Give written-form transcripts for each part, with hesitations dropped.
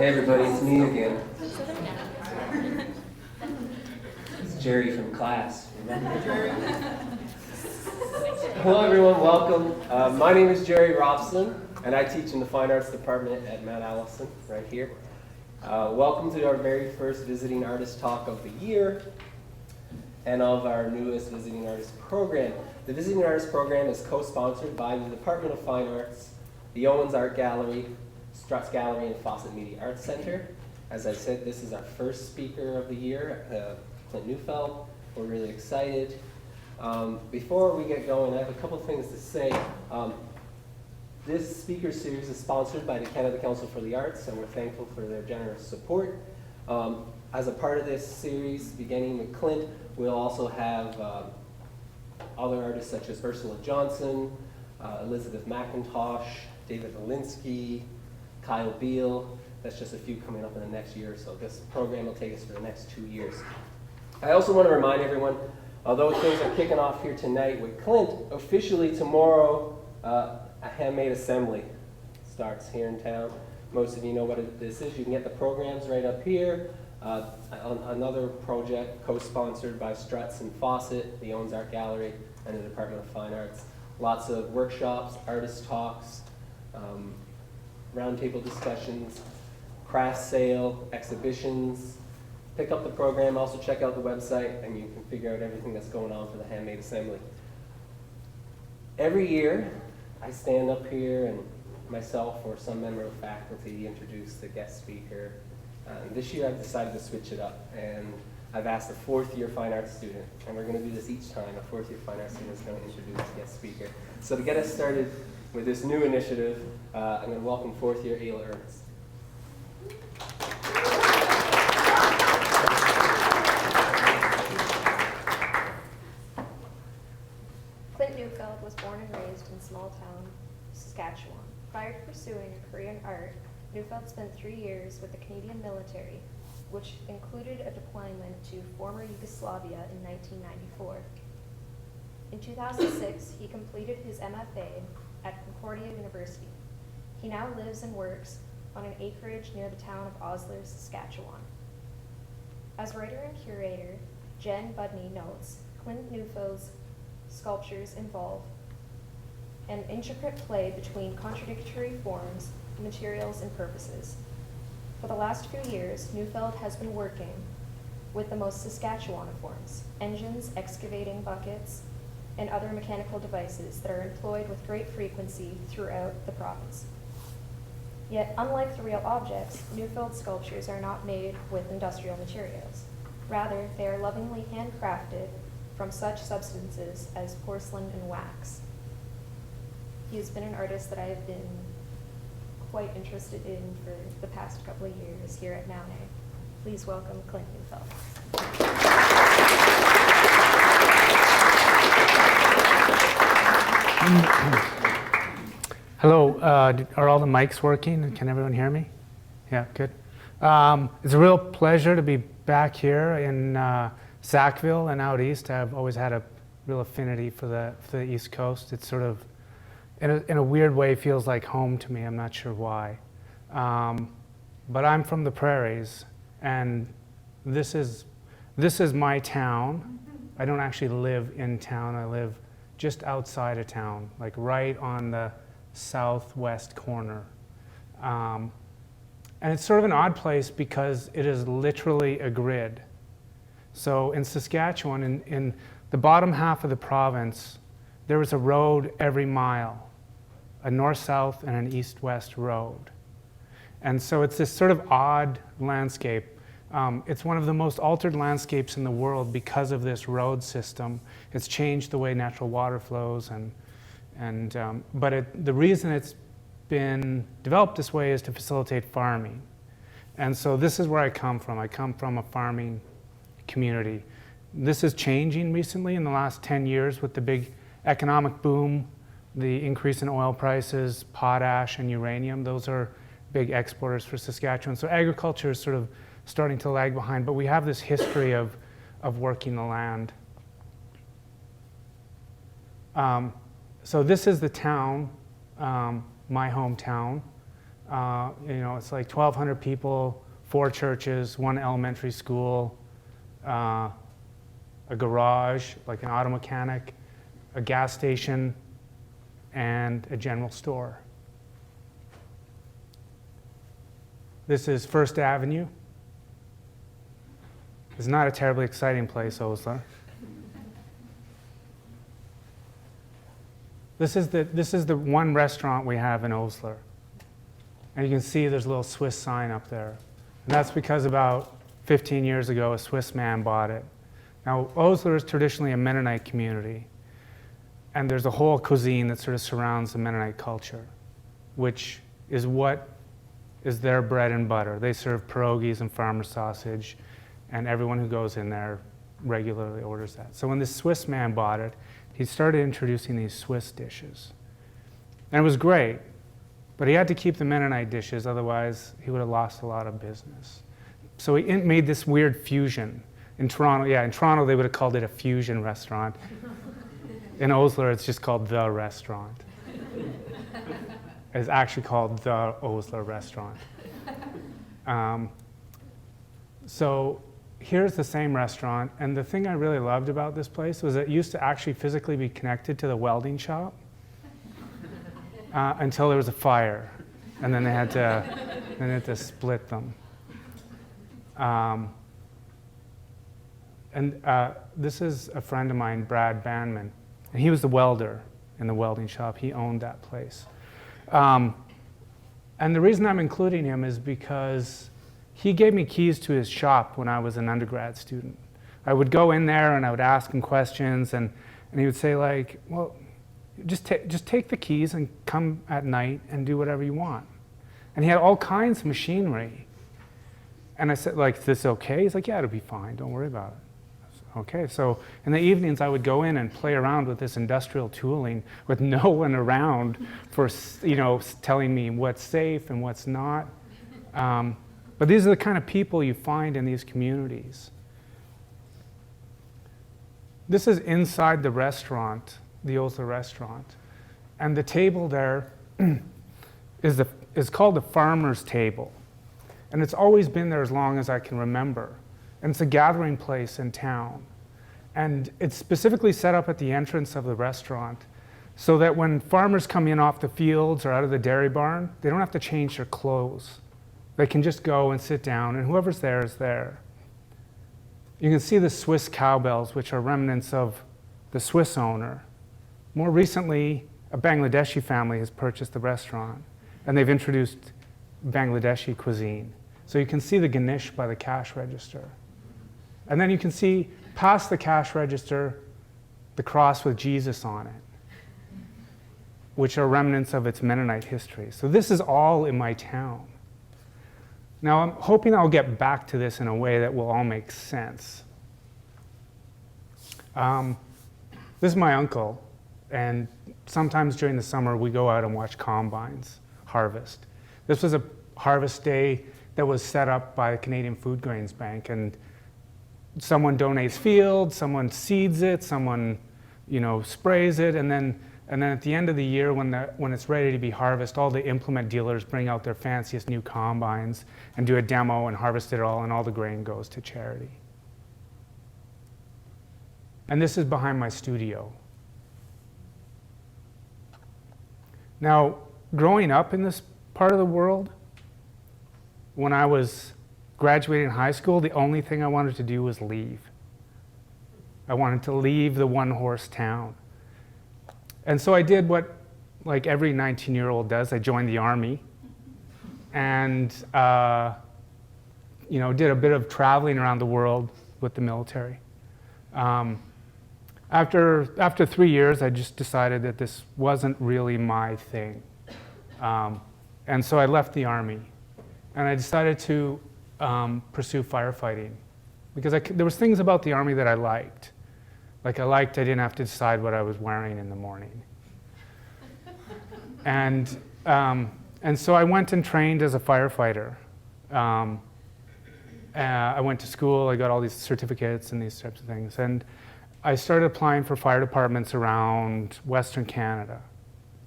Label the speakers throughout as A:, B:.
A: Hey everybody, it's me again. It's Jerry from class. Remember Jerry? Hello everyone, welcome. My name is Jerry Robson, and I teach in the Fine Arts Department at Mount Allison, right here. Welcome to our very first Visiting Artist Talk of the year, and of our newest Visiting Artist Program. The Visiting Artist Program is co-sponsored by the Department of Fine Arts, the Owens Art Gallery, Struts Gallery, and Fawcett Media Arts Center. As I said, this is our first speaker of the year, Clint Neufeld. We're really excited. Before we get going, I have a couple things to say. This speaker series is sponsored by the Canada Council for the Arts, and we're thankful for their generous support. As a part of this series, beginning with Clint, we'll also have other artists such as Ursula Johnson, Elizabeth McIntosh, David Alinsky, Kyle Beal. That's just a few coming up in the next year or so. This program will take us for the next 2 years. I also want to remind everyone, although things are kicking off here tonight with Clint, officially tomorrow, a handmade assembly starts here in town. Most of you know what this is. You can get the programs right up here. Another project co-sponsored by Struts and Fawcett, the Owens Art Gallery, and the Department of Fine Arts. Lots of workshops, artist talks, roundtable discussions, craft sale, exhibitions. Pick up the program, also check out the website, and you can figure out everything that's going on for the Handmade Assembly. Every year, I stand up here and myself or some member of faculty introduce the guest speaker. This year I've decided to switch it up, and I've asked a fourth-year fine arts student, and we're going to do this each time. A fourth-year fine arts student is going to introduce the guest speaker. So to get us started with this new initiative, I'm going to welcome fourth-year Ayla Ernst.
B: Clint Neufeld was born and raised in small town Saskatchewan. Prior to pursuing a career in art, Neufeld spent 3 years with the Canadian military, which included a deployment to former Yugoslavia in 1994. In 2006, he completed his MFA at Concordia University. He now lives and works on an acreage near the town of Osler, Saskatchewan. As writer and curator, Jen Budney notes, Clint Neufeld's sculptures involve an intricate play between contradictory forms, materials, and purposes. For the last few years, Neufeld has been working with the most Saskatchewan of forms, engines, excavating buckets, and other mechanical devices that are employed with great frequency throughout the province. Yet, unlike the real objects, Neufeld's sculptures are not made with industrial materials. Rather, they are lovingly handcrafted from such substances as porcelain and wax. He has been an artist that I have been quite interested in for the past couple of years here at Mountain. Please welcome Clint Neufeld.
C: Hello, are all the mics working? Can everyone hear me? Yeah, good. It's a real pleasure to be back here in Sackville and out east. I've always had a real affinity for the East Coast. It's sort of, in a weird way, feels like home to me. I'm not sure why. But I'm from the prairies, and this is my town. I don't actually live in town. I live just outside of town, like right on the southwest corner. And it's sort of an odd place because it is literally a grid. So in Saskatchewan, in the bottom half of the province, there was a road every mile, a north-south and an east-west road. And so it's this sort of odd landscape. It's one of the most altered landscapes in the world because of this road system. It's changed the way natural water flows, but the reason it's been developed this way is to facilitate farming. And so this is where I come from. I come from a farming community. This is changing recently in the last 10 years with the big economic boom, the increase in oil prices, potash and uranium. Those are big exporters for Saskatchewan. So agriculture is sort of starting to lag behind, but we have this history of working the land. So this is the town, my hometown. It's like 1,200 people, 4 churches, 1 elementary school, a garage, like an auto mechanic, a gas station, and a general store. This is First Avenue. It's not a terribly exciting place, Osler. This is the one restaurant we have in Osler. And you can see there's a little Swiss sign up there. And that's because about 15 years ago, a Swiss man bought it. Now, Osler is traditionally a Mennonite community. And there's a whole cuisine that sort of surrounds the Mennonite culture, which is what is their bread and butter. They serve pierogies and farmer sausage, and everyone who goes in there regularly orders that. So when this Swiss man bought it, he started introducing these Swiss dishes. And it was great, but he had to keep the Mennonite dishes, otherwise he would have lost a lot of business. So he made this weird fusion. In Toronto they would have called it a fusion restaurant. In Osler, it's just called The Restaurant. It's actually called The Osler Restaurant. So here's the same restaurant, and the thing I really loved about this place was it used to actually physically be connected to the welding shop until there was a fire, and then they had to split them. This is a friend of mine, Brad Banman, and he was the welder in the welding shop. He owned that place. And the reason I'm including him is because he gave me keys to his shop when I was an undergrad student. I would go in there and I would ask him questions, and he would say, like, well, just take the keys and come at night and do whatever you want. And he had all kinds of machinery. And I said, like, is this okay? He's like, yeah, it'll be fine. Don't worry about it. Okay, so in the evenings I would go in and play around with this industrial tooling with no one around for, telling me what's safe and what's not. But these are the kind of people you find in these communities. This is inside the restaurant, the Osler restaurant. And the table there is called the farmer's table. And it's always been there as long as I can remember. And it's a gathering place in town. And it's specifically set up at the entrance of the restaurant so that when farmers come in off the fields or out of the dairy barn, they don't have to change their clothes. They can just go and sit down, and whoever's there is there. You can see the Swiss cowbells, which are remnants of the Swiss owner. More recently, a Bangladeshi family has purchased the restaurant, and they've introduced Bangladeshi cuisine. So you can see the Ganesh by the cash register. And then you can see, past the cash register, the cross with Jesus on it, which are remnants of its Mennonite history. So this is all in my town. Now, I'm hoping I'll get back to this in a way that will all make sense. This is my uncle, and sometimes during the summer we go out and watch combines harvest. This was a harvest day that was set up by the Canadian Food Grains Bank, and someone donates fields, someone seeds it, someone sprays it, and then at the end of the year when it's ready to be harvested, all the implement dealers bring out their fanciest new combines and do a demo and harvest it all, and all the grain goes to charity. And this is behind my studio. Now, growing up in this part of the world, when I was graduating high school, the only thing I wanted to do was leave. I wanted to leave the one-horse town. And so I did what like every 19-year-old does. I joined the Army and did a bit of traveling around the world with the military. After 3 years, I just decided that this wasn't really my thing. And so I left the Army, and I decided to pursue firefighting, because there was things about the Army that I liked. Like I didn't have to decide what I was wearing in the morning. And so I went and trained as a firefighter. I went to school, I got all these certificates and these types of things. And I started applying for fire departments around Western Canada.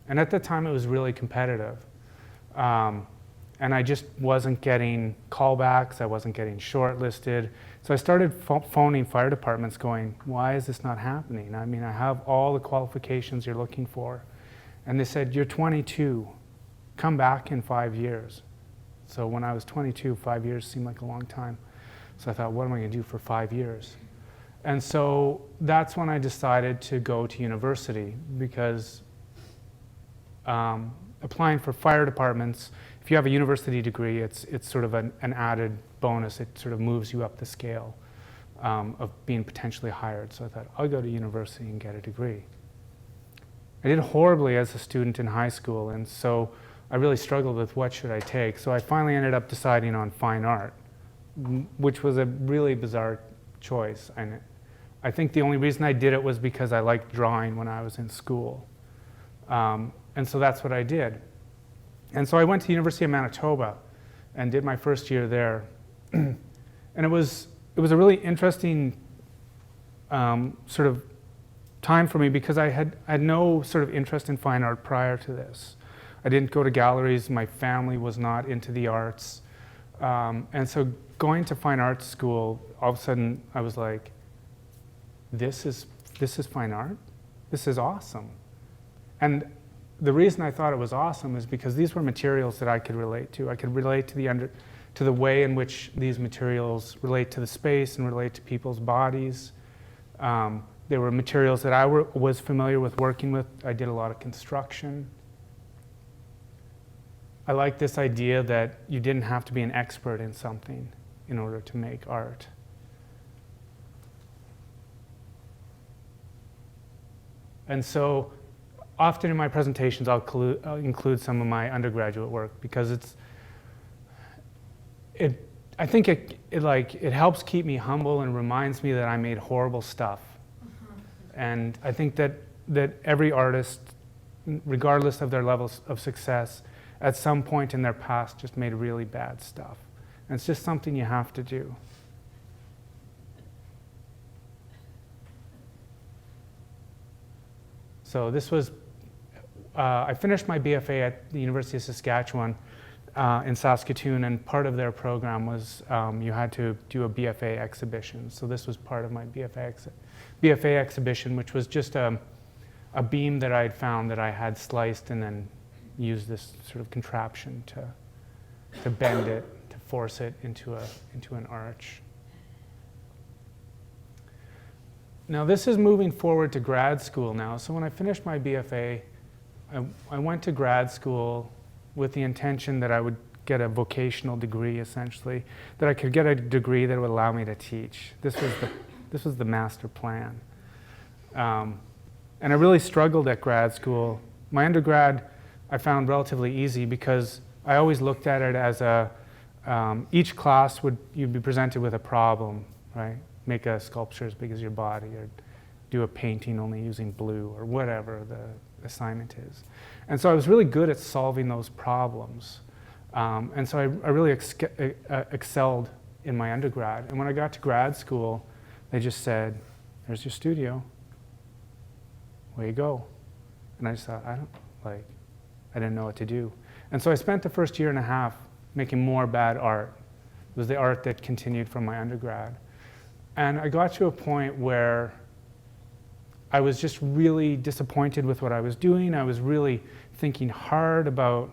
C: And at the time it was really competitive. And I just wasn't getting callbacks, I wasn't getting shortlisted. So I started phoning fire departments going, why is this not happening? I mean, I have all the qualifications you're looking for. And they said, you're 22, come back in 5 years. So when I was 22, 5 years seemed like a long time. So I thought, what am I gonna do for 5 years? And so that's when I decided to go to university, because applying for fire departments, if you have a university degree, it's sort of an added bonus. It sort of moves you up the scale of being potentially hired. So I thought, I'll go to university and get a degree. I did horribly as a student in high school, and so I really struggled with what should I take. So I finally ended up deciding on fine art, which was a really bizarre choice. And I think the only reason I did it was because I liked drawing when I was in school. And so that's what I did. And so I went to the University of Manitoba and did my first year there. And it was a really interesting sort of time for me, because I had no sort of interest in fine art prior to this. I didn't go to galleries, my family was not into the arts. And so going to fine art school, all of a sudden I was like, this is fine art? This is awesome. And the reason I thought it was awesome is because these were materials that I could relate to. I could relate to the way in which these materials relate to the space and relate to people's bodies. They were materials that I was familiar with working with. I did a lot of construction. I like this idea that you didn't have to be an expert in something in order to make art. And so often in my presentations, I'll include some of my undergraduate work, because I think it helps keep me humble and reminds me that I made horrible stuff. And I think that every artist, regardless of their levels of success, at some point in their past just made really bad stuff. And it's just something you have to do. So this was, I finished my BFA at the University of Saskatchewan in Saskatoon, and part of their program was you had to do a BFA exhibition. So this was part of my BFA exhibition, which was just a beam that I had found that I had sliced and then used this sort of contraption to bend it, to force it into an arch. Now this is moving forward to grad school now. So when I finished my BFA, I went to grad school with the intention that I would get a vocational degree, essentially, that I could get a degree that would allow me to teach. This was the master plan. And I really struggled at grad school. My undergrad I found relatively easy, because I always looked at it as each class you'd be presented with a problem, right? Make a sculpture as big as your body, or do a painting only using blue, or whatever the assignment is. And so I was really good at solving those problems. And so I really excelled in my undergrad. And when I got to grad school, they just said, there's your studio. Where you go? And I just thought, I didn't know what to do. And so I spent the first year and a half making more bad art. It was the art that continued from my undergrad. And I got to a point where I was just really disappointed with what I was doing. I was really thinking hard about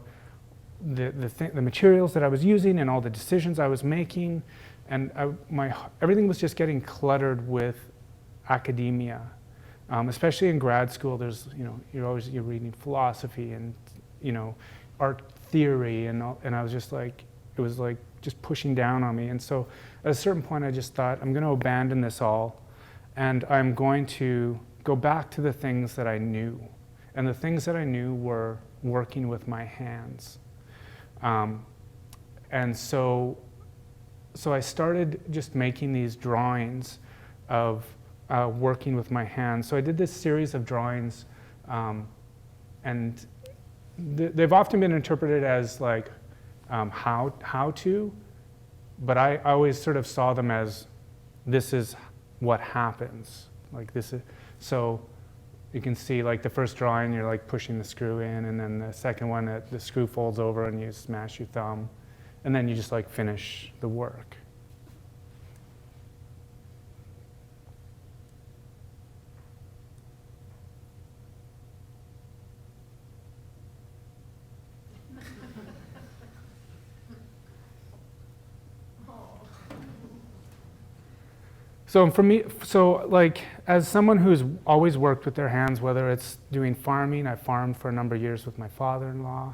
C: the materials that I was using and all the decisions I was making. And everything was just getting cluttered with academia. Especially in grad school, you're reading philosophy and art theory, and I was just like, it was like just pushing down on me. And so at a certain point, I just thought, I'm going to abandon this all, and I'm going to go back to the things that I knew. And the things that I knew were working with my hands. And so I started just making these drawings of working with my hands. So I did this series of drawings, and they've often been interpreted as like how to, but I always sort of saw them as, this is what happens. Like this is, so you can see like the first drawing, you're like pushing the screw in, and then the second one, the screw folds over and you smash your thumb. and then you just like finish the work. So for me, so like as someone who's always worked with their hands, whether it's doing farming, I farmed for a number of years with my father-in-law,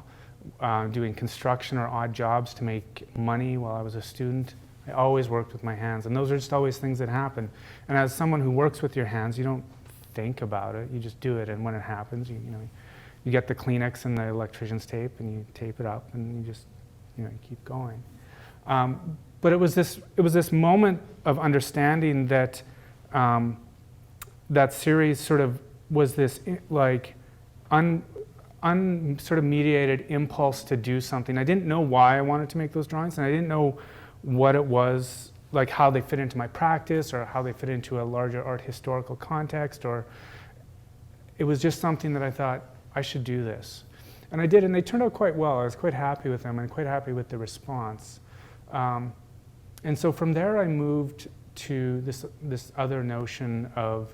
C: doing construction or odd jobs to make money while I was a student. I always worked with my hands, and those are just always things that happen. And as someone who works with your hands, you don't think about it, you just do it, and when it happens, you get the Kleenex and the electrician's tape, and you tape it up, and you just, you keep going. But it was this moment of understanding that that series sort of was this like sort of mediated impulse to do something. I didn't know why I wanted to make those drawings, and I didn't know what it was, like how they fit into my practice or how they fit into a larger art historical context, or it was just something that I thought I should do this. And I did, and they turned out quite well. I was quite happy with them and quite happy with the response. And so from there I moved to this other notion of,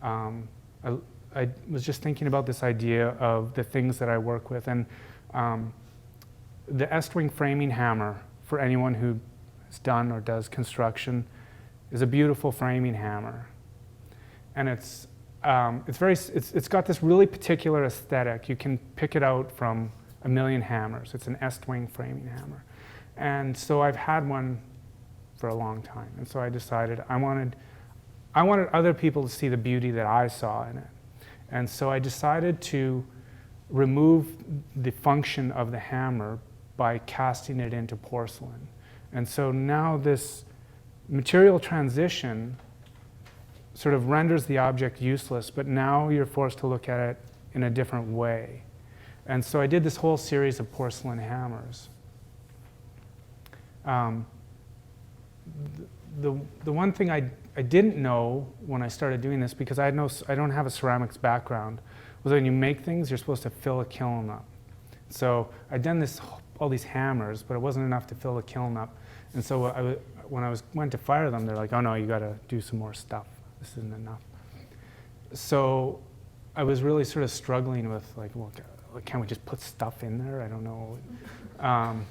C: I was just thinking about this idea of the things that I work with. And the S-wing framing hammer, for anyone who has done or does construction, is a beautiful framing hammer. And it's got this really particular aesthetic. You can pick it out from a million hammers. It's an S-wing framing hammer. And so I've had one for a long time. And so I decided I wanted other people to see the beauty that I saw in it. And so I decided to remove the function of the hammer by casting it into porcelain. And so now this material transition sort of renders the object useless, but now you're forced to look at it in a different way. And so I did this whole series of porcelain hammers. The one thing I didn't know when I started doing this, because I don't have a ceramics background, was when you make things, you're supposed to fill a kiln up. So I'd done all these hammers, but it wasn't enough to fill a kiln up. And so when I went to fire them, they're like, oh no, you got to do some more stuff. This isn't enough. So I was really sort of struggling with like, well, can't we just put stuff in there? I don't know. And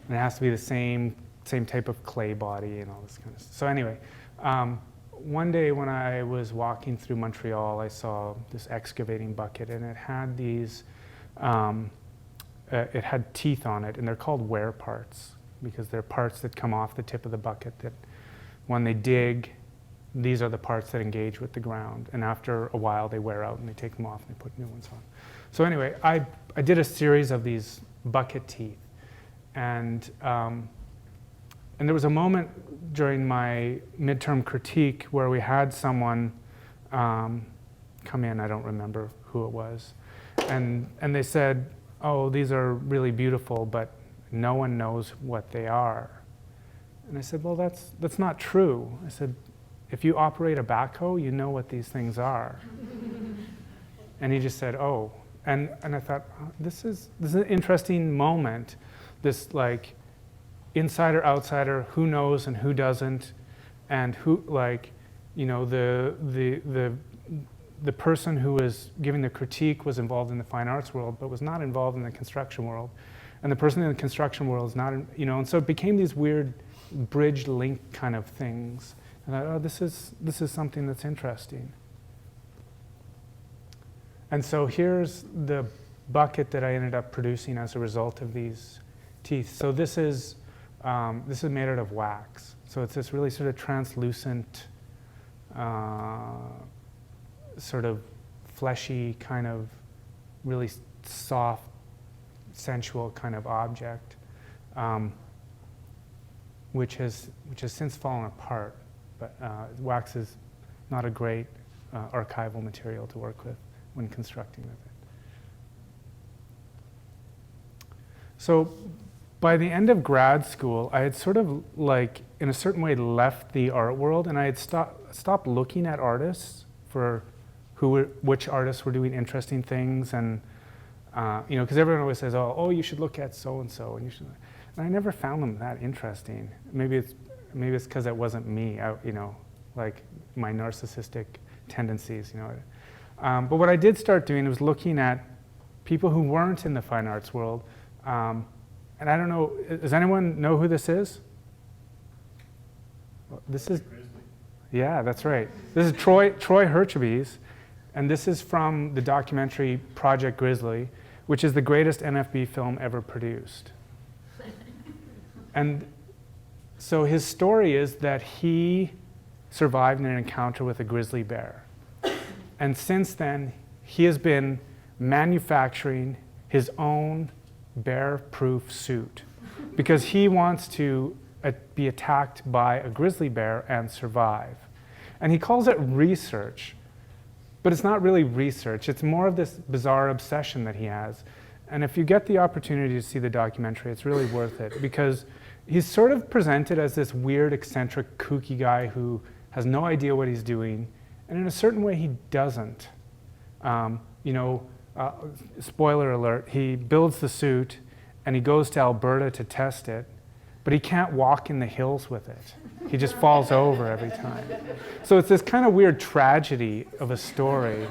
C: it has to be the same type of clay body and all this kind of stuff. So anyway, one day when I was walking through Montreal, I saw this excavating bucket, and it had these, it had teeth on it, and they're called wear parts because they're parts that come off the tip of the bucket that when they dig, these are the parts that engage with the ground, and after a while they wear out and they take them off and they put new ones on. So anyway, I did a series of these bucket teeth, and there was a moment during my midterm critique where we had someone come in, I don't remember who it was, and they said, oh, these are really beautiful, but no one knows what they are. And I said, well, that's not true. I said, if you operate a backhoe, you know what these things are. And he just said, oh. And I thought, oh, this is an interesting moment, this like insider, outsider, who knows and who doesn't, and who, like, the person who was giving the critique was involved in the fine arts world, but was not involved in the construction world. And the person in the construction world is not, and so it became these weird bridge link kind of things. And I thought, oh, this is something that's interesting. And so here's the bucket that I ended up producing as a result of these teeth. So this is made out of wax. So it's this really sort of translucent, sort of fleshy, kind of really soft, sensual kind of object, which has since fallen apart. But wax is not a great archival material to work with when constructing with it. So by the end of grad school, I had sort of like, in a certain way, left the art world, and I had stopped looking at artists for which artists were doing interesting things, and because everyone always says, oh, you should look at so and so, and you should. And I never found them that interesting. Maybe it's because it wasn't me, like my narcissistic tendencies, But what I did start doing was looking at people who weren't in the fine arts world. And I don't know, does anyone know who this is? This is, yeah, that's right. This is Troy Herchebes, and this is from the documentary Project Grizzly, which is the greatest NFB film ever produced. And so his story is that he survived in an encounter with a grizzly bear. And since then, he has been manufacturing his own bear-proof suit because he wants to be attacked by a grizzly bear and survive. And he calls it research, but it's not really research. It's more of this bizarre obsession that he has. And if you get the opportunity to see the documentary, it's really worth it because he's sort of presented as this weird, eccentric, kooky guy who has no idea what he's doing. And in a certain way, he doesn't. Spoiler alert, he builds the suit and he goes to Alberta to test it, but he can't walk in the hills with it. He just falls over every time. So it's this kind of weird tragedy of a story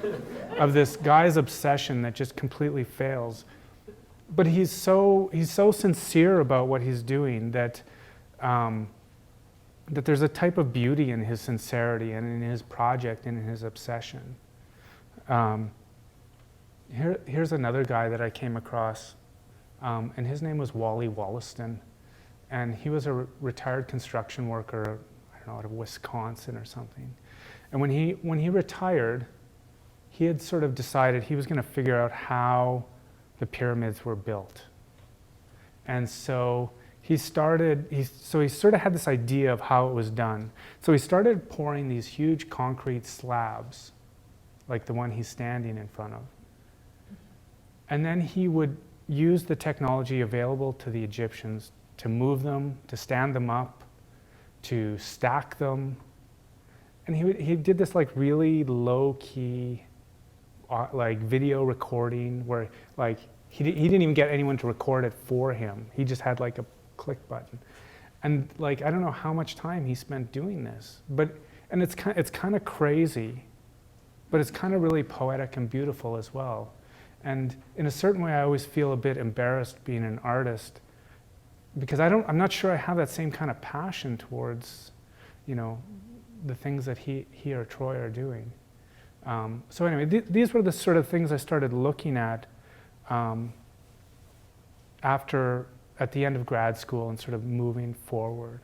C: of this guy's obsession that just completely fails. But he's so sincere about what he's doing that that there's a type of beauty in his sincerity and in his project and in his obsession. Here's another guy that I came across, and his name was Wally Wollaston, and he was a retired construction worker, I don't know, out of Wisconsin or something. And when he retired, he had sort of decided he was going to figure out how the pyramids were built. And so he sort of had this idea of how it was done. So he started pouring these huge concrete slabs, like the one he's standing in front of. And then he would use the technology available to the Egyptians to move them, to stand them up, to stack them. And he did this like really low-key like video recording where like he didn't even get anyone to record it for him. He just had like a click button. And like I don't know how much time he spent doing this. And it's kind of crazy, but it's kind of really poetic and beautiful as well. And in a certain way, I always feel a bit embarrassed being an artist because I'm not sure I have that same kind of passion towards, the things that he or Troy are doing. So anyway, these were the sort of things I started looking at at the end of grad school and sort of moving forward.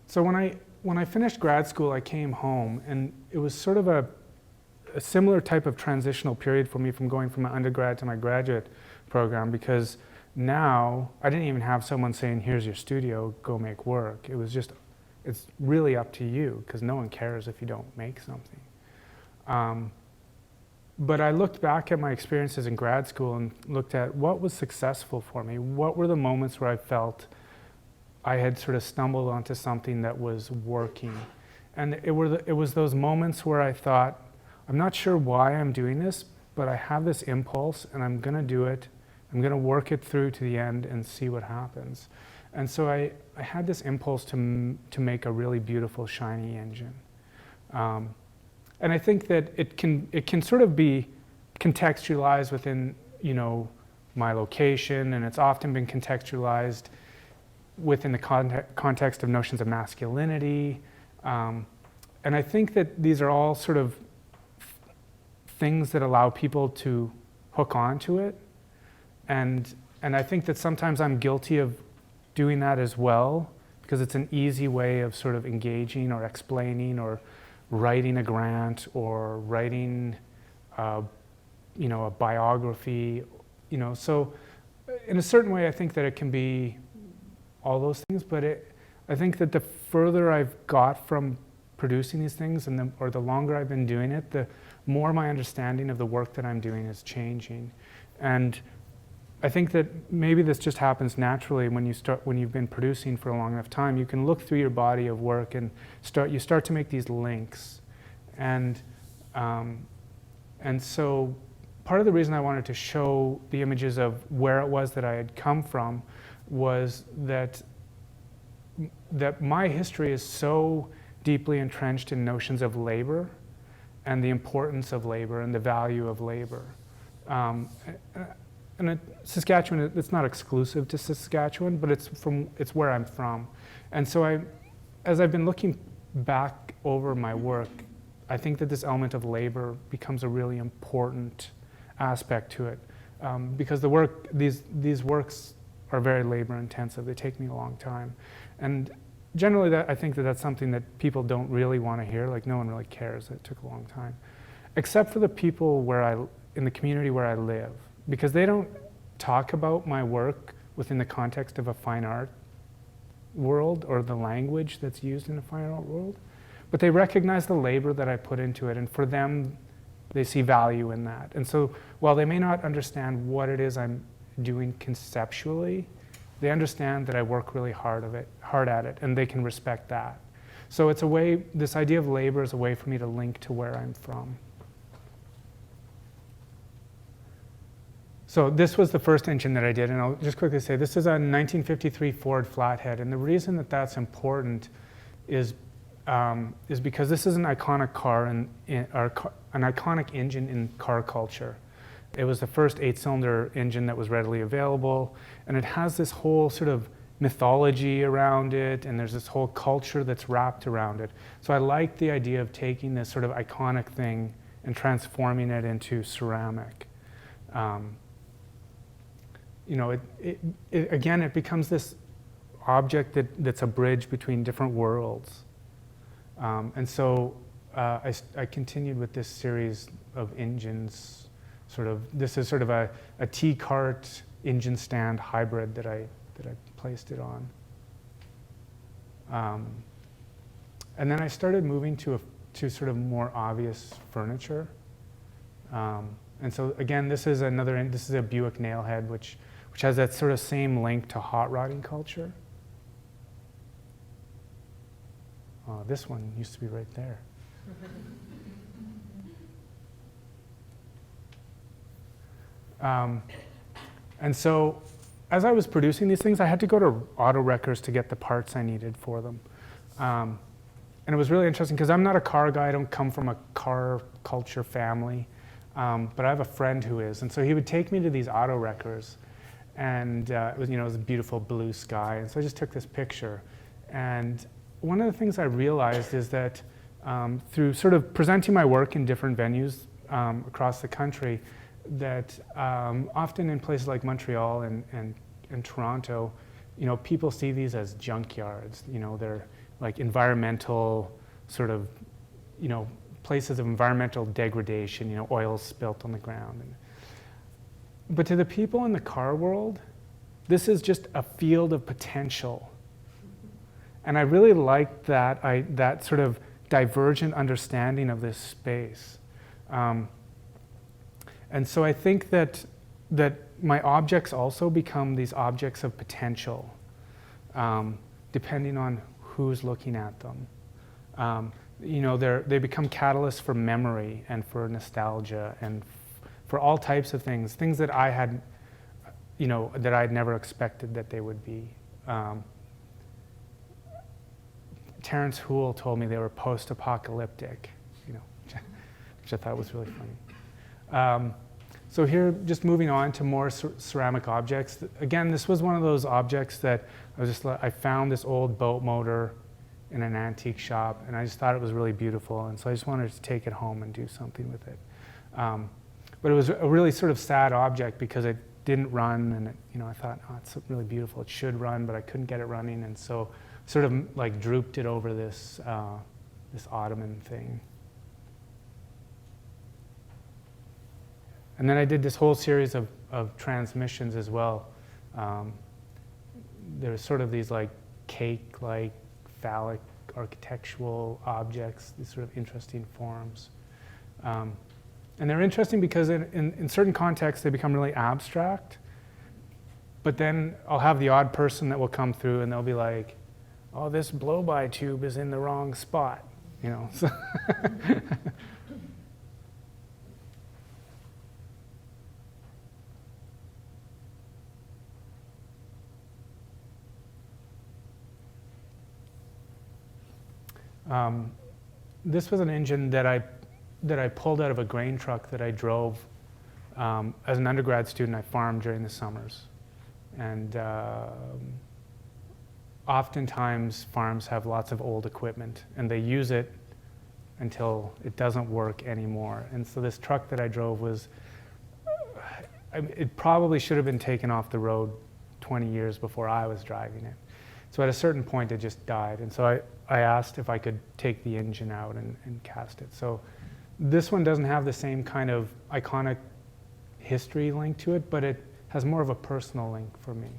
C: So when I finished grad school, I came home, and it was sort of a similar type of transitional period for me from going from my undergrad to my graduate program, because now I didn't even have someone saying, here's your studio, go make work. It was just, it's really up to you, because no one cares if you don't make something. But I looked back at my experiences in grad school and looked at what was successful for me. What were the moments where I felt I had sort of stumbled onto something that was working? And it was those moments where I thought, I'm not sure why I'm doing this, but I have this impulse and I'm going to do it. I'm going to work it through to the end and see what happens. And so I had this impulse to make a really beautiful, shiny engine. And I think that it can sort of be contextualized within, my location, and it's often been contextualized within the context of notions of masculinity. And I think that these are all sort of things that allow people to hook onto it. And I think that sometimes I'm guilty of doing that as well, because it's an easy way of sort of engaging or explaining or writing a grant or writing, a biography, So in a certain way, I think that it can be all those things, but I think that the further I've got from producing these things or the longer I've been doing it, the more my understanding of the work that I'm doing is changing. And I think that maybe this just happens naturally when you've been producing for a long enough time. You can look through your body of work and you start to make these links. And so part of the reason I wanted to show the images of where it was that I had come from was that my history is so deeply entrenched in notions of labor and the importance of labor and the value of labor. And Saskatchewan, it's not exclusive to Saskatchewan, but it's where I'm from. And so as I've been looking back over my work, I think that this element of labor becomes a really important aspect to it, because these works are very labor intensive. They take me a long time, and generally I think that that's something that people don't really want to hear. Like, no one really cares that it took a long time, except for the people in the community where I live, because they don't talk about my work within the context of a fine art world or the language that's used in a fine art world, but they recognize the labor that I put into it, and for them, they see value in that. And so while they may not understand what it is I'm doing conceptually, they understand that I work really hard at it, and they can respect that. So it's a way, this idea of labor is a way for me to link to where I'm from. So this was the first engine that I did, and I'll just quickly say this is a 1953 Ford Flathead, and the reason that that's important is because this is an iconic car an iconic engine in car culture. It was the first 8-cylinder engine that was readily available, and it has this whole sort of mythology around it, and there's this whole culture that's wrapped around it. So I like the idea of taking this sort of iconic thing and transforming it into ceramic. Again, it becomes this object that's a bridge between different worlds. And so I continued with this series of engines. This is sort of a T-cart engine stand hybrid that I placed it on. And then I started moving to sort of more obvious furniture. And so again, this is a Buick Nailhead, which has that sort of same link to hot rodding culture. Oh, this one used to be right there. And so as I was producing these things, I had to go to auto wreckers to get the parts I needed for them. And it was really interesting because I'm not a car guy. I don't come from a car culture family. But I have a friend who is. And so he would take me to these auto wreckers. And it was a beautiful blue sky. And so I just took this picture. And one of the things I realized is that through sort of presenting my work in different venues across the country, that often in places like Montreal and Toronto, people see these as junkyards. They're like environmental sort of, places of environmental degradation, oil spilt on the ground. But to the people in the car world, this is just a field of potential. And I really liked that sort of divergent understanding of this space. And so I think that my objects also become these objects of potential, depending on who's looking at them. They become catalysts for memory and for nostalgia and for all types of things that I had, that I had never expected that they would be. Terrence Hoole told me they were post-apocalyptic, which I thought was really funny. So here, just moving on to more ceramic objects. Again, this was one of those objects that I found this old boat motor in an antique shop, and I just thought it was really beautiful, and so I just wanted to take it home and do something with it. But it was a really sort of sad object because it didn't run, and I thought, oh, it's really beautiful. It should run, but I couldn't get it running, and so sort of like drooped it over this ottoman thing. And then I did this whole series of transmissions as well. There's sort of these like cake-like phallic architectural objects, these sort of interesting forms. And they're interesting because in certain contexts they become really abstract, but then I'll have the odd person that will come through and they'll be like, oh, this blow-by tube is in the wrong spot, So This was an engine that I pulled out of a grain truck that I drove. As an undergrad student, I farmed during the summers. And oftentimes farms have lots of old equipment, and they use it until it doesn't work anymore. And so this truck that I drove was, it probably should have been taken off the road 20 years before I was driving it. So at a certain point, it just died. And so I asked if I could take the engine out and cast it. So this one doesn't have the same kind of iconic history link to it, but it has more of a personal link for me.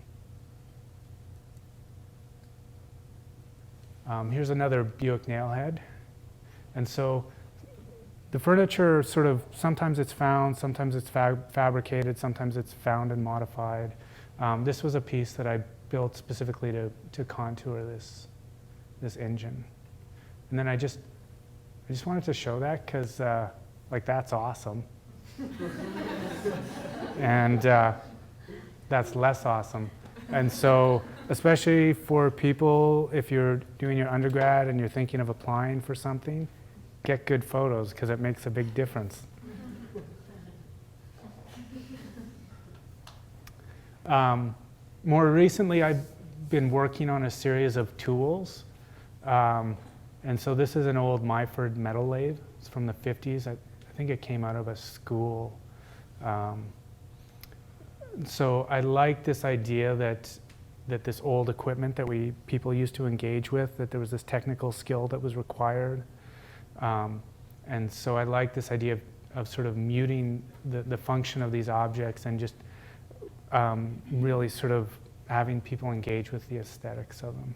C: Here's another Buick nailhead. And so the furniture sort of, sometimes it's found, sometimes it's fabricated, sometimes it's found and modified. This was a piece that I built specifically to contour this engine. And then I just wanted to show that because like that's awesome. And that's less awesome. And so, especially for people, if you're doing your undergrad and you're thinking of applying for something, get good photos because it makes a big difference. More recently, I've been working on a series of tools. And so this is an old Myford metal lathe. It's from the 50s. I think it came out of a school. So I like this idea that this old equipment that people used to engage with, that there was this technical skill that was required. And so I like this idea of sort of muting the function of these objects and just really sort of having people engage with the aesthetics of them.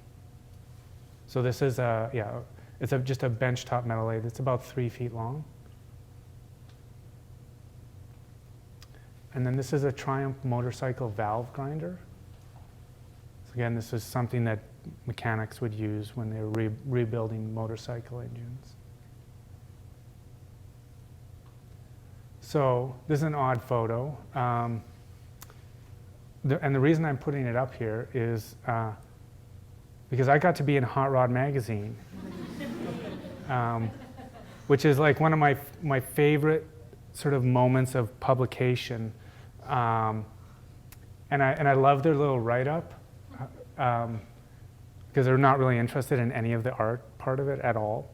C: So this is it's just a benchtop metal lathe. It's about 3 feet long. And then this is a Triumph motorcycle valve grinder. So again, this is something that mechanics would use when they were rebuilding motorcycle engines. So this is an odd photo. And the reason I'm putting it up here is because I got to be in Hot Rod magazine, which is like one of my favorite sort of moments of publication. And I love their little write-up because they're not really interested in any of the art part of it at all.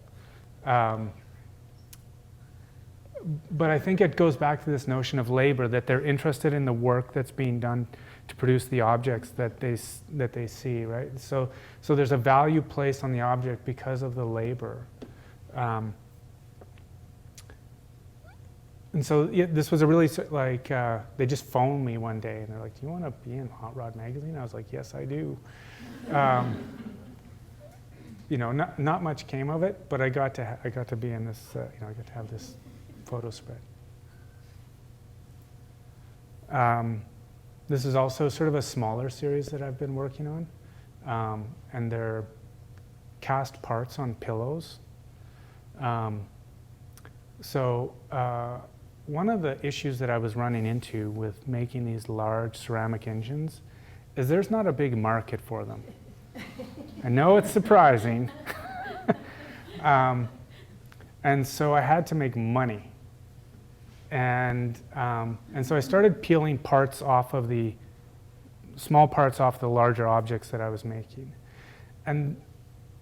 C: But I think it goes back to this notion of labor, that they're interested in the work that's being done to produce the objects that they see, right? So there's a value placed on the object because of the labor. And so this was a really, like, they just phoned me one day and they're like, do you want to be in Hot Rod magazine? I was like, yes, I do. Not much came of it, but I got to be in this, I got to have this photo spread. This is also sort of a smaller series that I've been working on, and they're cast parts on pillows. One of the issues that I was running into with making these large ceramic engines is there's not a big market for them. I know it's surprising. And so I had to make money. And so I started peeling parts off of small parts off the larger objects that I was making. And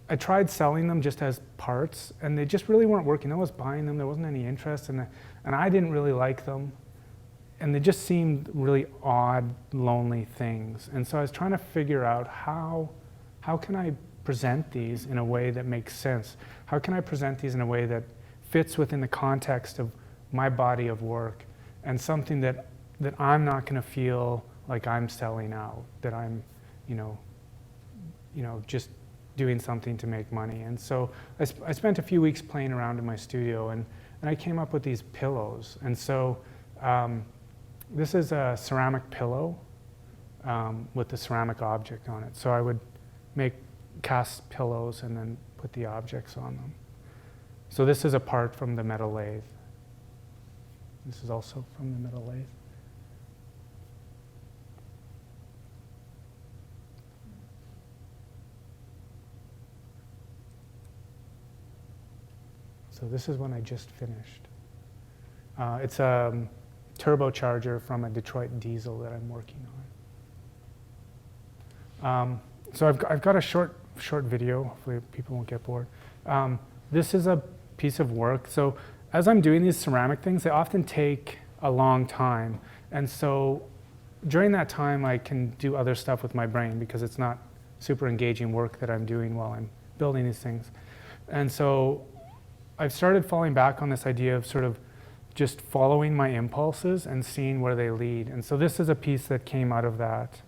C: I tried selling them just as parts, and they just really weren't working. No one was buying them. There wasn't any interest, and I didn't really like them. And they just seemed really odd, lonely things. And so I was trying to figure out how can I present these in a way that makes sense? How can I present these in a way that fits within the context of my body of work, and something that I'm not going to feel like I'm selling out, that I'm, just doing something to make money. And so I spent a few weeks playing around in my studio, and I came up with these pillows. And so this is a ceramic pillow with the ceramic object on it. So I would make cast pillows and then put the objects on them. So this is a part from the metal lathe. This is also from the metal lathe. So this is one I just finished. It's a turbocharger from a Detroit diesel that I'm working on. So I've got a short video. Hopefully people won't get bored. This is a piece of work. So as I'm doing these ceramic things, they often take a long time. And so during that time, I can do other stuff with my brain because it's not super engaging work that I'm doing while I'm building these things. And so I've started falling back on this idea of sort of just following my impulses and seeing where they lead. And so this is a piece that came out of that.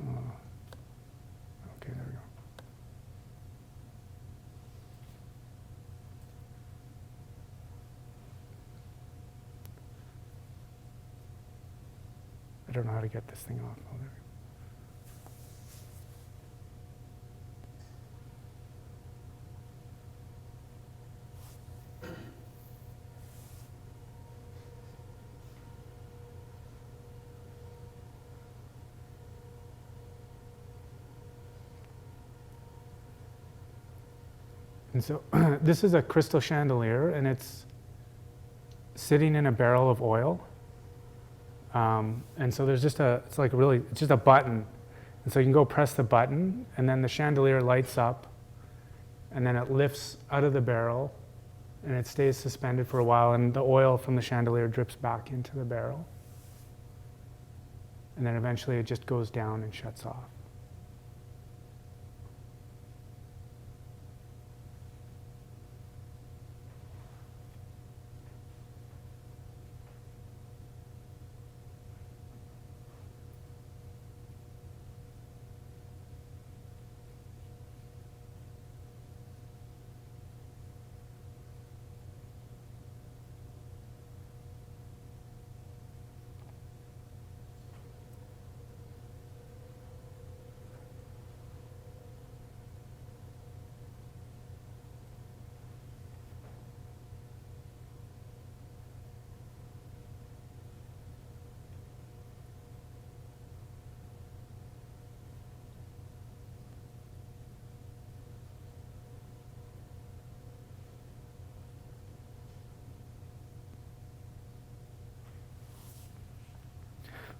C: Okay, there we go. I don't know how to get this thing off. Oh, there we go. And so this is a crystal chandelier, and it's sitting in a barrel of oil. And so there's just it's just a button. And so you can go press the button, and then the chandelier lights up, and then it lifts out of the barrel, and it stays suspended for a while, and the oil from the chandelier drips back into the barrel. And then eventually it just goes down and shuts off.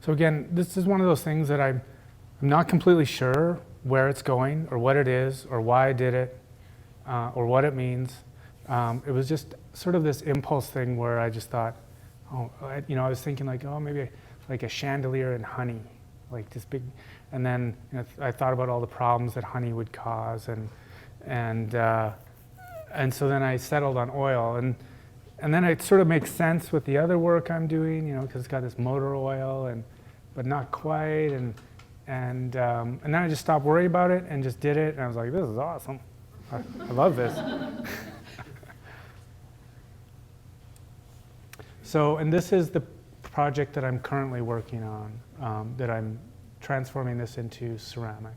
C: So again, this is one of those things that I'm not completely sure where it's going or what it is or why I did it or what it means. It was just sort of this impulse thing where I just thought, I was thinking like, maybe like a chandelier and honey, like this big, and then I thought about all the problems that honey would cause, and so then I settled on oil, and then it sort of makes sense with the other work I'm doing, because it's got this motor oil, but not quite, and then I just stopped worrying about it and just did it, and I was like, this is awesome. I love this. So, and this is the project that I'm currently working on, that I'm transforming this into ceramic.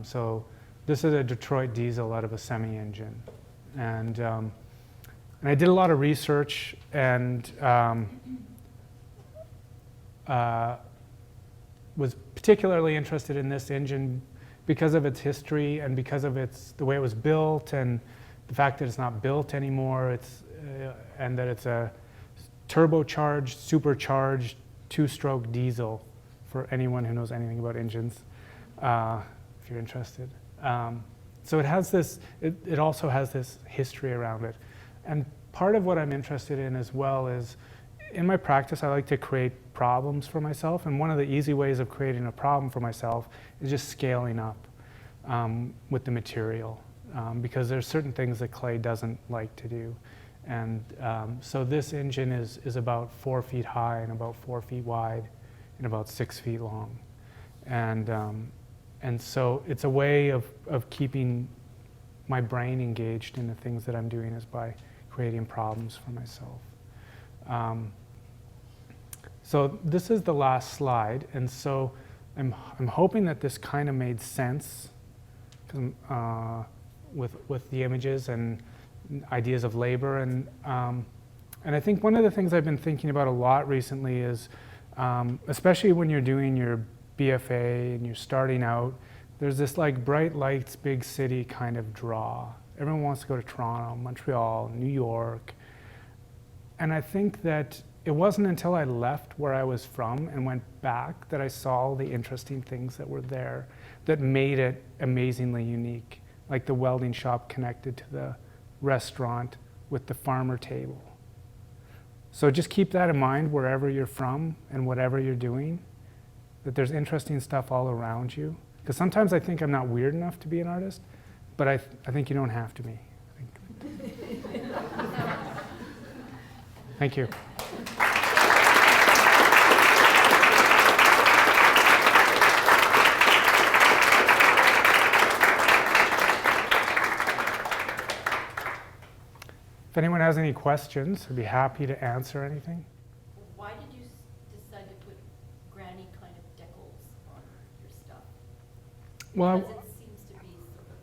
C: So this is a Detroit diesel out of a semi-engine. And I did a lot of research and was particularly interested in this engine because of its history and because of the way it was built and the fact that it's not built anymore, and that it's a turbocharged, supercharged, two-stroke diesel for anyone who knows anything about engines, if you're interested. So it has this, it also has this history around it. And part of what I'm interested in as well is, in my practice, I like to create problems for myself. And one of the easy ways of creating a problem for myself is just scaling up with the material. Because there's certain things that clay doesn't like to do. And so this engine is about 4 feet high and about 4 feet wide and about 6 feet long. And so it's a way of keeping my brain engaged in the things that I'm doing is by creating problems for myself. So this is the last slide, and so I'm hoping that this kind of made sense with the images and ideas of labor, and I think one of the things I've been thinking about a lot recently is, especially when you're doing your BFA and you're starting out, there's this like bright lights, big city kind of draw, Everyone wants to go to Toronto, Montreal, New York. And I think that it wasn't until I left where I was from and went back that I saw all the interesting things that were there that made it amazingly unique, like the welding shop connected to the restaurant with the farmer table. So just keep that in mind wherever you're from and whatever you're doing, that there's interesting stuff all around you. Because sometimes I think I'm not weird enough to be an artist, but I think you don't have to be. Thank you. If anyone has any questions, I'd be happy to answer anything.
D: Why did you decide to put granny kind of decals on your stuff?
C: Well,
D: Because it seems to be sort of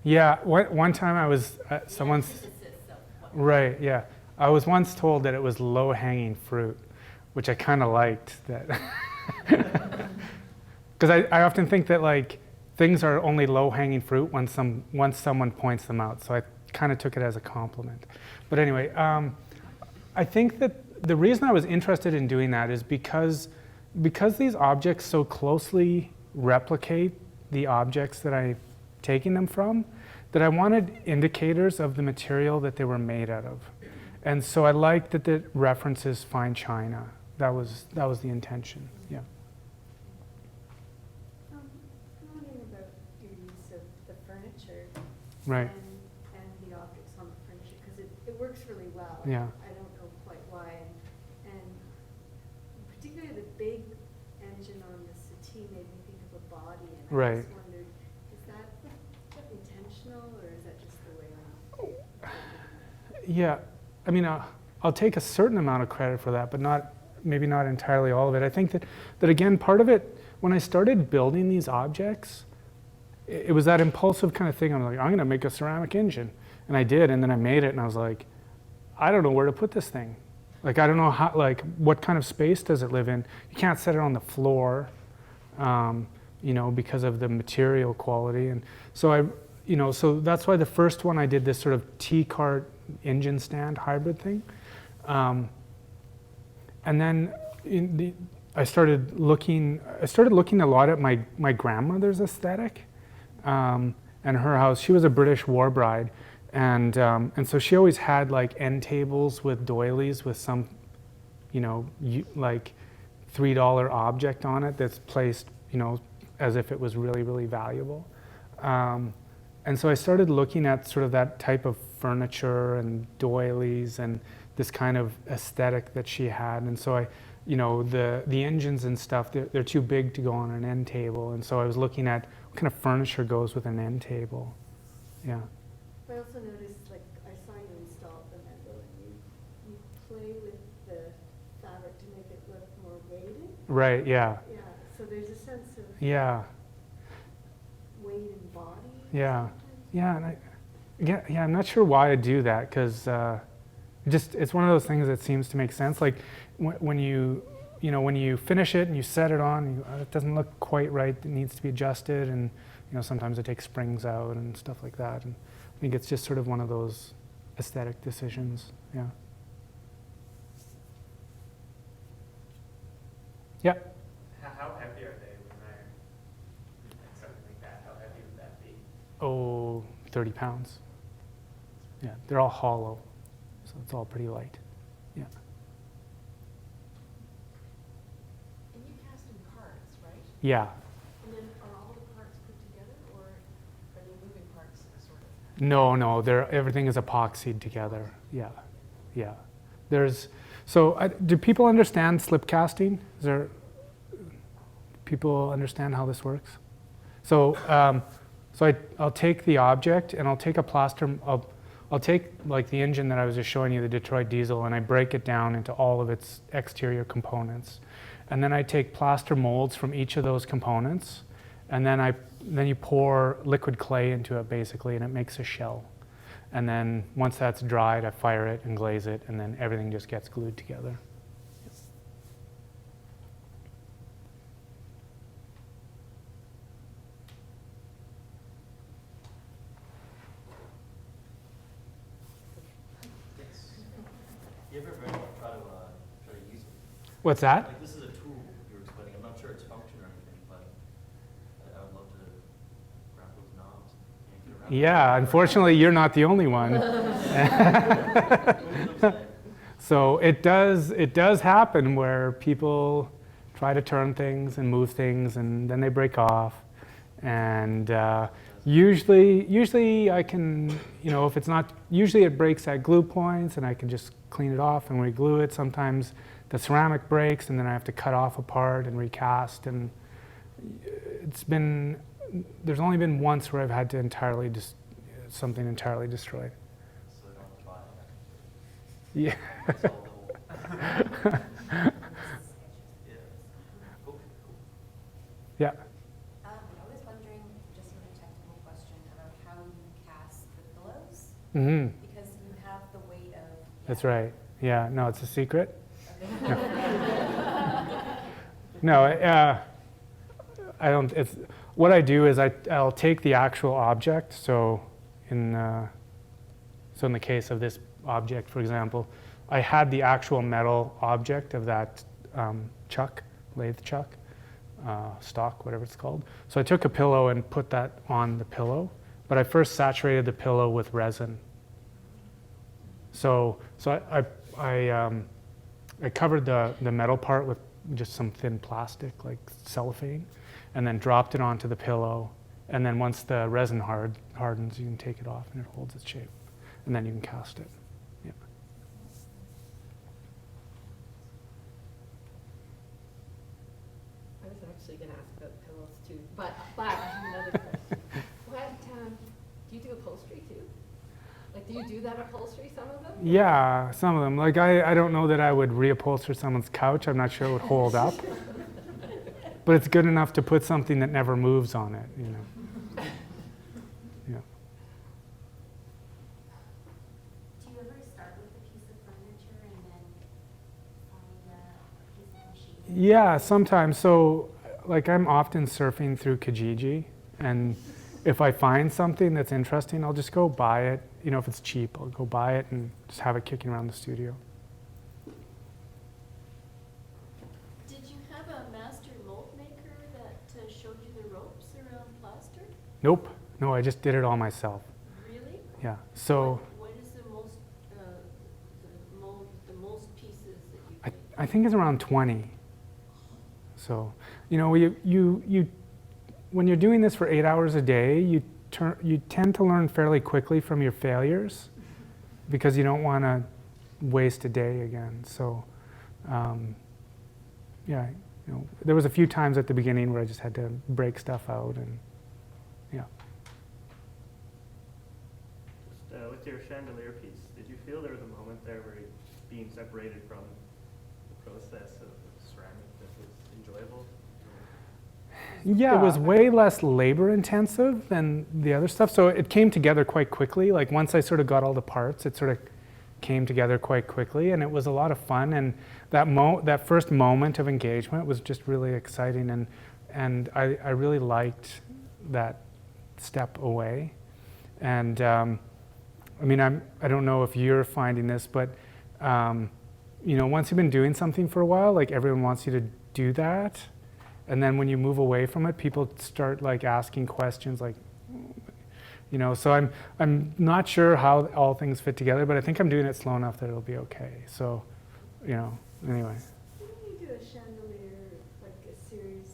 C: yeah, one time I was at someone's,
D: antithesis of what
C: right, yeah. I was once told that it was low-hanging fruit, which I kind of liked that. Because I often think that like things are only low-hanging fruit once someone points them out. So I kind of took it as a compliment. But anyway, I think that the reason I was interested in doing that is because these objects so closely replicate the objects that I'm taking them from, that I wanted indicators of the material that they were made out of. And so I liked that it references fine china. That was the intention, yeah.
E: I'm wondering about your use of the furniture
C: Right,
E: and the objects on the furniture, because it works really well.
C: Yeah.
E: I don't know quite why, and particularly the big engine on the settee made me think of a body, and I
C: Right.
E: just wondered, is that intentional, or is that just the way I'm?
C: yeah. I mean, I'll take a certain amount of credit for that, but maybe not entirely all of it. I think that again, part of it, when I started building these objects, it was that impulsive kind of thing. I'm like, I'm going to make a ceramic engine. And I did, and then I made it, and I was like, I don't know where to put this thing. Like, I don't know how, like, what kind of space does it live in? You can't set it on the floor, because of the material quality. And so so that's why the first one I did this sort of T-cart engine stand hybrid thing. And then I started looking a lot at my grandmother's aesthetic and her house. She was a British war bride, and so she always had like end tables with doilies with some, like $3 object on it that's placed, as if it was really, really valuable. And so I started looking at sort of that type of furniture and doilies and this kind of aesthetic that she had. And so the engines and stuff, they're too big to go on an end table. And so I was looking at what kind of furniture goes with an end table. Yeah.
E: I also noticed, like, I saw you install the Mendel, and you play with the fabric to make it look more weighted.
C: Right, yeah.
E: Yeah, so there's a sense of
C: Yeah.
E: weight in body.
C: Yeah.
E: sometimes.
C: Yeah, and I'm not sure why I do that, because it's one of those things that seems to make sense. Like when you finish it and you set it on, it doesn't look quite right. It needs to be adjusted, and sometimes it takes springs out and stuff like that. And I think it's just sort of one of those aesthetic decisions. Yeah. Yeah.
F: How heavy are they when they're like something like that? How heavy would that be?
C: Oh, 30 pounds. Yeah, they're all hollow, so it's all pretty light. Yeah.
D: And you cast in parts, right?
C: Yeah.
D: And then are all the parts put together, or are they moving parts sort of?
C: No, everything is epoxied together. Yeah, yeah. Do people understand slip casting? People understand how this works? So I'll take the object and I'll take a plaster. I'll take like the engine that I was just showing you, the Detroit diesel, and I break it down into all of its exterior components, and then I take plaster molds from each of those components, and then you pour liquid clay into it basically, and it makes a shell. And then once that's dried, I fire it and glaze it, and then everything just gets glued together.
G: You ever very much try to use it?
C: What's that?
G: Like, this is a tool you're explaining. I'm not sure its function or anything, but I would love to grab those knobs and get around.
C: Yeah, unfortunately, you're not the only one. So it does happen where people try to turn things and move things, and then they break off. And usually I can, if it's not, usually it breaks at glue points, and I can just clean it off and re-glue it. Sometimes the ceramic breaks, and then I have to cut off a part and recast. And there's only been once where I've had to something entirely destroyed.
G: So they don't have to buy it.
C: Yeah.
G: That's all the whole. Yeah. Cool.
C: Yeah.
H: I was wondering, just a technical question about how you cast the pillows,
C: Mm-hmm.
H: because you have the weight of.
C: That's right. Yeah. No, it's a secret. No, I don't. It's what I do is I'll take the actual object. So in the case of this object, for example, I had the actual metal object of that chuck, lathe chuck, stock, whatever it's called. So I took a pillow and put that on the pillow, but I first saturated the pillow with resin. So I covered the metal part with just some thin plastic, like cellophane, and then dropped it onto the pillow. And then once the resin hardens, you can take it off and it holds its shape. And then you can cast it. Yeah.
I: I was actually going to ask about pillows too, but I have another question. Do you do upholstery too? Like, do you do that upholstery, some of them?
C: Yeah, some of them. Like, I don't know that I would reupholster someone's couch. I'm not sure it would hold up. But it's good enough to put something that never moves on it, Yeah.
H: Do you ever start with a piece of furniture and then find a piece of machinery?
C: Yeah, sometimes. So, like, I'm often surfing through Kijiji, and if I find something that's interesting, I'll just go buy it. If it's cheap, I'll go buy it and just have it kicking around the studio.
D: Did you have a master mold maker that showed you the ropes around plaster?
C: Nope. No, I just did it all myself.
D: Really?
C: Yeah. So
D: What is the most pieces that you made?
C: I think it's around 20. So, you when you're doing this for 8 hours a day, you tend to learn fairly quickly from your failures because you don't want to waste a day again. So, yeah, there was a few times at the beginning where I just had to break stuff out, and yeah.
J: Just with your chandelier piece, did you feel there was a moment there where being separated from the process of ceramic that was enjoyable?
C: Yeah, it was way less labor intensive than the other stuff, so it came together quite quickly. Like, once I sort of got all the parts, it sort of came together quite quickly, and it was a lot of fun. And that first moment of engagement was just really exciting, and I really liked that step away. And I don't know if you're finding this, but once you've been doing something for a while, like, everyone wants you to do that. And then when you move away from it, people start like asking questions, like, so I'm not sure how all things fit together, but I think I'm doing it slow enough that it'll be okay. So, anyway.
E: Didn't you do a chandelier, like a series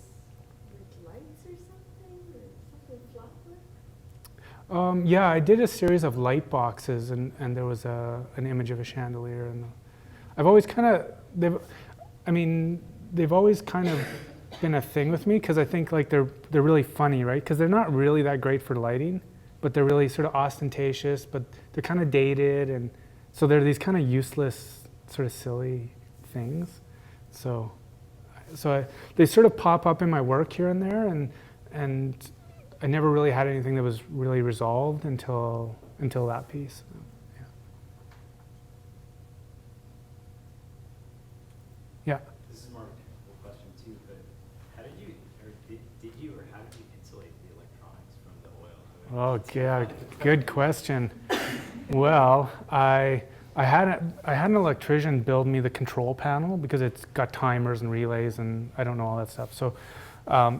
E: with lights or something flat work?
C: Yeah, I did a series of light boxes, and there was an image of a chandelier, and I've always they've always kind of been a thing with me, because I think like they're really funny, right? Because they're not really that great for lighting, but they're really sort of ostentatious, but they're kind of dated, and so they're these kind of useless, sort of silly things. So they sort of pop up in my work here and there, and I never really had anything that was really resolved until that piece. Yeah.
G: This is more of a technical question too, but how did you insulate the electronics from the oil?
C: Oh, yeah, good question. Well, I had an electrician build me the control panel because it's got timers and relays and I don't know all that stuff. So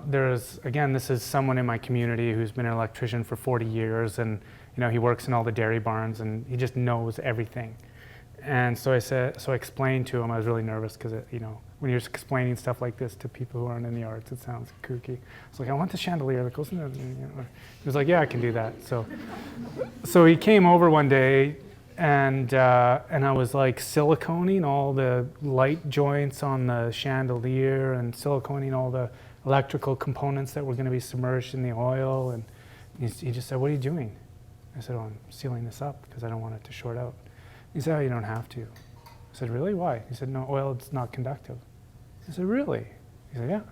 C: this is someone in my community who's been an electrician for 40 years, and he works in all the dairy barns and he just knows everything. And so I explained to him. I was really nervous because when you're explaining stuff like this to people who aren't in the arts, it sounds kooky. It's like, I want the chandelier that goes in there. He was like, yeah, I can do that. So he came over one day, and I was like siliconing all the light joints on the chandelier and siliconing all the electrical components that were going to be submerged in the oil. And he just said, what are you doing? I said, oh, I'm sealing this up because I don't want it to short out. He said, oh, you don't have to. I said, really? Why? He said, no, oil is not conductive. I said, really? He said, yeah.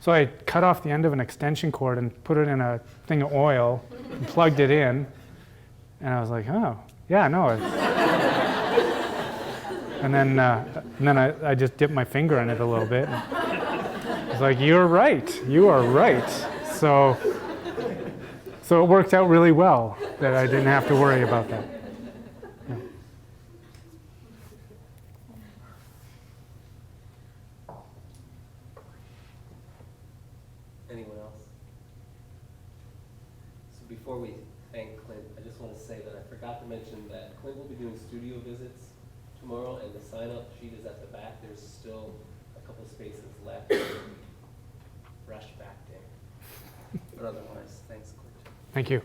C: So I cut off the end of an extension cord and put it in a thing of oil and plugged it in. And I was like, oh, yeah, no. And then I just dipped my finger in it a little bit. I was like, you're right. You are right. So it worked out really well that I didn't have to worry about that. Yeah.
A: Anyone else? So before we thank Clint, I just want to say that I forgot to mention that Clint will be doing studio visits tomorrow, and the sign-up sheet is at the back. There's still a couple spaces left. Rush back there. But otherwise, thanks, Clint.
C: Thank you.